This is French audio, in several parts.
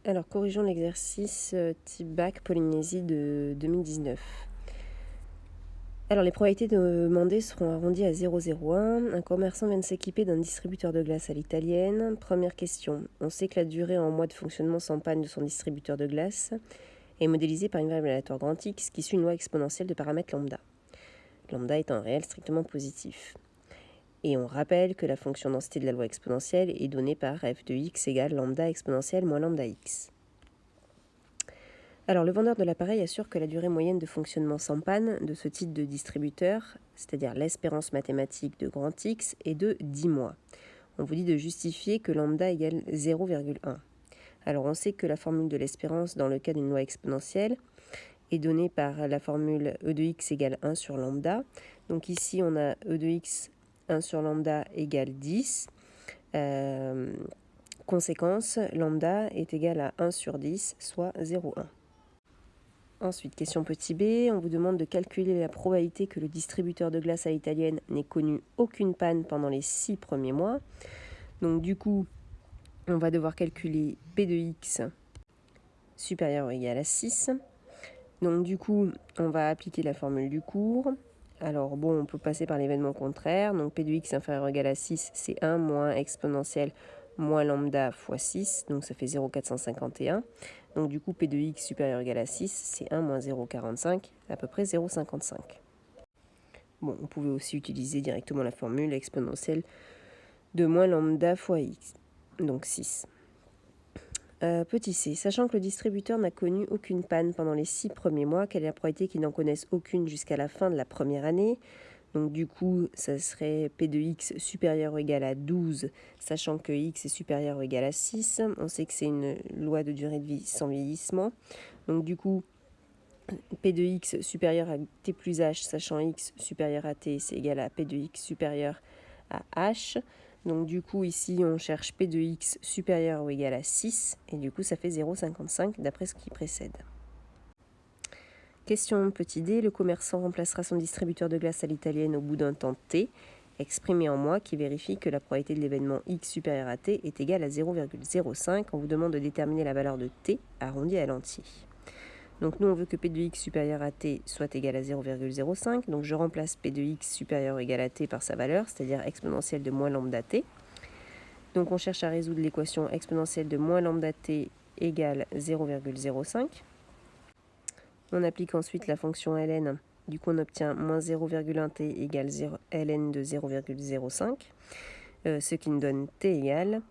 Alors, corrigeons l'exercice type bac Polynésie de 2019. Alors, les probabilités demandées seront arrondies à 0,01. Un commerçant vient de s'équiper d'un distributeur de glace à l'italienne. Première question. On sait que la durée en mois de fonctionnement sans panne de son distributeur de glace est modélisée par une variable aléatoire grand X qui suit une loi exponentielle de paramètres lambda. Lambda étant un réel strictement positif. Et on rappelle que la fonction densité de la loi exponentielle est donnée par f de x égale lambda exponentielle moins lambda x. Alors, le vendeur de l'appareil assure que la durée moyenne de fonctionnement sans panne de ce type de distributeur, c'est-à-dire l'espérance mathématique de grand X, est de 10 mois. On vous dit de justifier que lambda égale 0,1. Alors, on sait que la formule de l'espérance dans le cas d'une loi exponentielle est donnée par la formule e de x égale 1 sur lambda. Donc ici, on a e de x 1 sur lambda égale 10. Conséquence, lambda est égal à 1 sur 10, soit 0,1. Ensuite, question petit b, on vous demande de calculer la probabilité que le distributeur de glace à l'italienne n'ait connu aucune panne pendant les 6 premiers mois. Donc du coup, on va devoir calculer P de x supérieur ou égal à 6. Donc du coup, on va appliquer la formule du cours. Alors bon, on peut passer par l'événement contraire. Donc P de x inférieur ou égal à 6, c'est 1 moins exponentielle moins lambda fois 6, donc ça fait 0,451. Donc du coup, P de x supérieur ou égal à 6, c'est 1 moins 0,45, à peu près 0,55. Bon, on pouvait aussi utiliser directement la formule exponentielle de moins lambda fois x, donc 6. Petit c, sachant que le distributeur n'a connu aucune panne pendant les 6 premiers mois, quelle est la probabilité qu'il n'en connaisse aucune jusqu'à la fin de la première année? Donc du coup, ça serait P de x supérieur ou égal à 12, sachant que x est supérieur ou égal à 6. On sait que c'est une loi de durée de vie sans vieillissement. Donc du coup, P de x supérieur à t plus h, sachant x supérieur à t, c'est égal à P de x supérieur à h. Donc du coup, ici, on cherche P de x supérieur ou égal à 6, et du coup, ça fait 0,55 d'après ce qui précède. Question petit d, le commerçant remplacera son distributeur de glace à l'italienne au bout d'un temps t, exprimé en mois, qui vérifie que la probabilité de l'événement x supérieur à t est égale à 0,05. On vous demande de déterminer la valeur de t arrondie à l'entier. Donc nous, on veut que P de x supérieur à t soit égal à 0,05. Donc je remplace P de x supérieur ou égal à t par sa valeur, c'est-à-dire exponentielle de moins lambda t. Donc on cherche à résoudre l'équation exponentielle de moins lambda t égale 0,05. On applique ensuite la fonction ln. Du coup, on obtient moins 0,1t égale ln de 0,05, ce qui nous donne t égale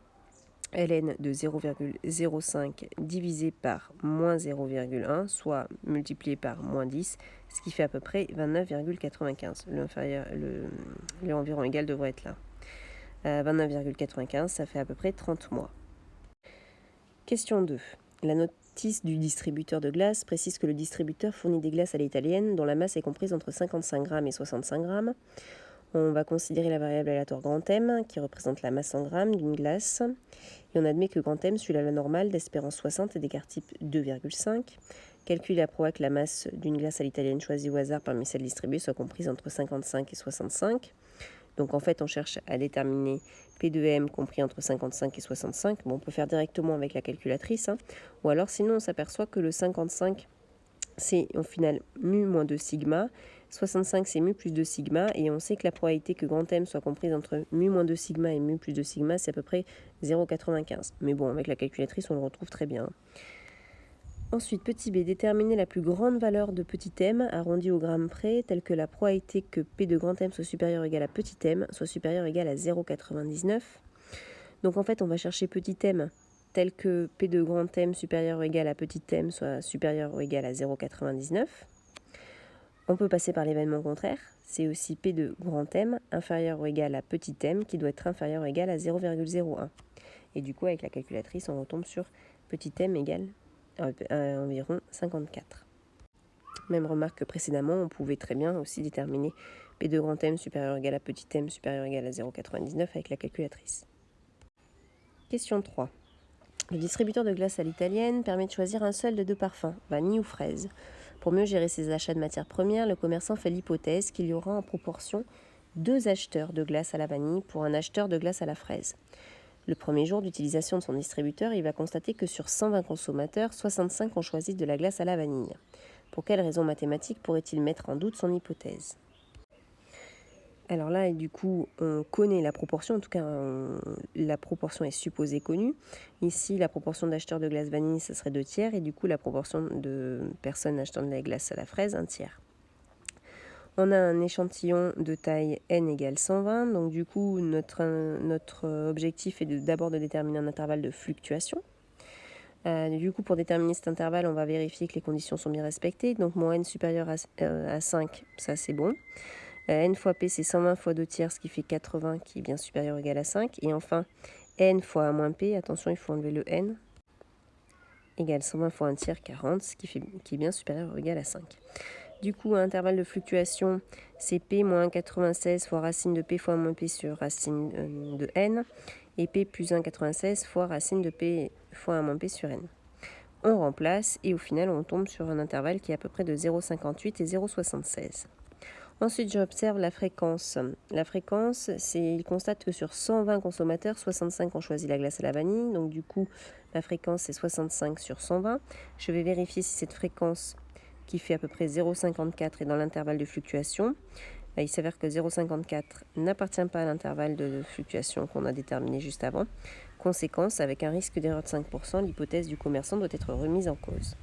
ln de 0,05 divisé par moins 0,1, soit multiplié par moins 10, ce qui fait à peu près 29,95. Le environ égal devrait être là. 29,95, ça fait à peu près 30 mois. Question 2. La notice du distributeur de glace précise que le distributeur fournit des glaces à l'italienne dont la masse est comprise entre 55 g et 65 g. On va considérer la variable aléatoire grand M qui représente la masse en grammes d'une glace. Et on admet que grand M suit la loi normale d'espérance 60 et d'écart type 2,5. Calcule et approuve que la masse d'une glace à l'italienne choisie au hasard parmi celles distribuées soit comprise entre 55 et 65. Donc en fait, on cherche à déterminer P de M compris entre 55 et 65. Bon, on peut faire directement avec la calculatrice. Ou alors sinon, on s'aperçoit que le 55, c'est au final mu moins 2 sigma. 65, c'est mu plus 2 sigma. Et on sait que la probabilité que grand M soit comprise entre mu moins 2 sigma et mu plus 2 sigma, c'est à peu près 0,95. Mais bon, avec la calculatrice, on le retrouve très bien. Ensuite, petit b, déterminer la plus grande valeur de petit m arrondi au gramme près, telle que la probabilité que P de grand M soit supérieur ou égal à petit m soit supérieur ou égal à 0,99. Donc en fait, on va chercher petit m tel que P de grand M supérieur ou égal à petit m soit supérieur ou égal à 0,99. On peut passer par l'événement contraire, c'est aussi P de grand M inférieur ou égal à petit m qui doit être inférieur ou égal à 0,01. Et du coup, avec la calculatrice, on retombe sur petit m égale environ 54. Même remarque que précédemment, on pouvait très bien aussi déterminer P de grand M supérieur ou égal à petit m supérieur ou égal à 0,99 avec la calculatrice. Question 3. Le distributeur de glace à l'italienne permet de choisir un seul de deux parfums, vanille ou fraise. Pour mieux gérer ses achats de matières premières, le commerçant fait l'hypothèse qu'il y aura en proportion 2 acheteurs de glace à la vanille pour un acheteur de glace à la fraise. Le premier jour d'utilisation de son distributeur, il va constater que sur 120 consommateurs, 65 ont choisi de la glace à la vanille. Pour quelle raison mathématique pourrait-il mettre en doute son hypothèse? Alors là, du coup, on connaît la proportion, en tout cas, la proportion est supposée connue. Ici, la proportion d'acheteurs de glace vanille, ça serait 2 tiers, et du coup, la proportion de personnes achetant de la glace à la fraise, 1 tiers. On a un échantillon de taille n égale 120, donc du coup, notre objectif est d'abord de déterminer un intervalle de fluctuation. Du coup, pour déterminer cet intervalle, on va vérifier que les conditions sont bien respectées. Donc, mon n supérieur à 5, ça c'est bon. N fois P, c'est 120 fois 2 tiers, ce qui fait 80, qui est bien supérieur ou égal à 5. Et enfin, N fois A moins P, attention, il faut enlever le N, égale 120 fois 1 tiers, 40, ce qui est bien supérieur ou égal à 5. Du coup, à intervalle de fluctuation, c'est P moins 96 fois racine de P fois moins P sur racine de N, et P plus 1,96 fois racine de P fois 1 moins P sur N. On remplace, et au final, on tombe sur un intervalle qui est à peu près de 0,58 et 0,76. Ensuite, j'observe la fréquence. La fréquence, il constate que sur 120 consommateurs, 65 ont choisi la glace à la vanille. Donc du coup, la fréquence, c'est 65 sur 120. Je vais vérifier si cette fréquence, qui fait à peu près 0,54, est dans l'intervalle de fluctuation. Il s'avère que 0,54 n'appartient pas à l'intervalle de fluctuation qu'on a déterminé juste avant. Conséquence, avec un risque d'erreur de 5%, l'hypothèse du commerçant doit être remise en cause.